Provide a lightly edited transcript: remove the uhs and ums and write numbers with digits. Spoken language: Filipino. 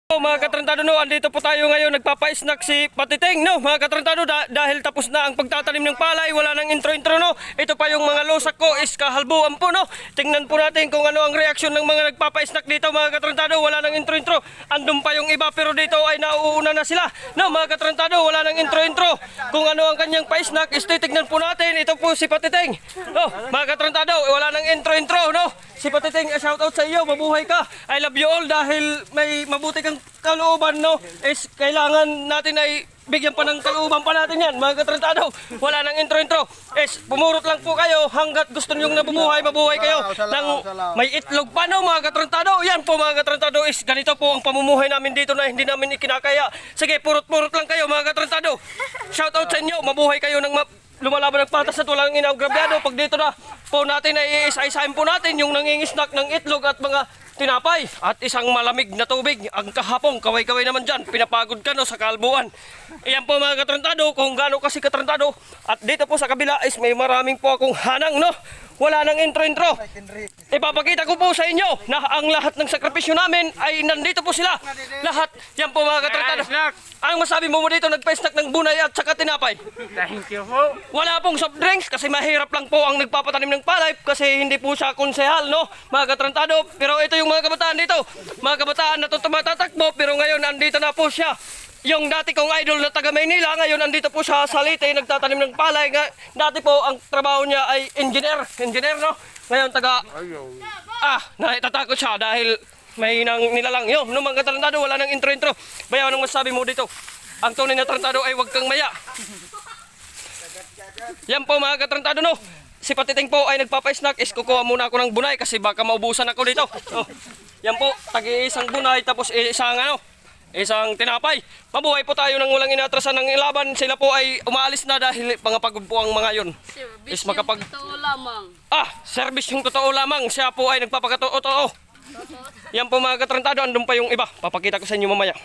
Mga katrantado, no, andito po tayo ngayon, nagpapa-snack si Patiting, no, mga katrantado, dahil tapos na ang pagtatanim ng palay, wala nang intro-intro, no. Ito pa yung mga losak ko, is kahalbuan po, no. Tingnan po natin kung ano ang reaksyon ng mga nagpapa-snack dito, mga katrantado, wala nang intro-intro. Andun pa yung iba, pero dito ay nauuna na sila, no, mga katrantado, wala nang intro-intro. Kung ano ang kanyang pa-snack, is titignan po natin. Ito po si Patiting, no, mga katrantado, wala nang intro-intro, no. Si Patiting, shoutout sa iyo, mabuhay ka. I love you all dahil may mabuti kang kalooban, no. Is kailangan natin ay bigyan pa ng kalooban pa natin yan, mga katrantado. Wala nang intro-intro. Is pumurot lang po kayo hanggat gusto niyong nabubuhay, mabuhay kayo nang may itlog pa, no, mga katrantado. Yan po, mga katrantado, is ganito po ang pamumuhay namin dito na hindi namin ikinakaya. Sige, purot-purot lang kayo, mga katrantado. Shoutout sa inyo, mabuhay kayo ng lumalaban ng patas at walang inagrabyado. Pag dito na po natin ay isa-isahin po natin yung nangingisnak ng itlog at mga tinapay at isang malamig na tubig. Ang kahapong kaway-kaway naman dyan, pinapagod ka, no, sa kalbuan. Iyan po, mga katrantado, kung gaano kasi katrantado. At dito po sa kabila is may maraming po akong hanang, no. Wala nang intro-intro. Ipapakita ko po sa inyo na ang lahat ng sakripisyo namin ay nandito po sila. Lahat. Yan po, mga katrantado. Ang masabi mo dito, nagpa-snack ng bunay at saka tinapay. Thank you po. Wala pong soft drinks kasi mahirap lang po ang nagpapatanim ng palay kasi hindi po siya konsehal, no, mga katrantado. Pero ito yung mga kabataan dito. Mga kabataan na tumatatakbo, pero ngayon andito na po siya. Yung dati kong idol na taga Maynila, ngayon andito po siya sa Leyte, nagtatanim ng palay. Dati po ang trabaho niya ay engineer, no. Ngayon natatakot siya dahil may nang nilalang. Yo, no, mga katrantado, wala nang intro-intro. Bayaw, anong masabi mo dito? Ang tunay na tarantado ay wag kang maya. Yan po, mga katrantado, no. Si Patiting po ay nagpapa-snack. Is kukuha muna ako ng bunay kasi baka maubusan ako dito. So, yan po, tagi-isang bunay tapos isang tinapay. Mabuhay po tayo nang walang inatrasan ng ilaban. Sila po ay umaalis na dahil pangapagod po ang mga yun. Is Totoo lamang. Service yung totoo lamang. Siya po ay nagpapakatotoo. Yan po, mga katrantado, andun pa yung iba. Papakita ko sa inyo mamaya.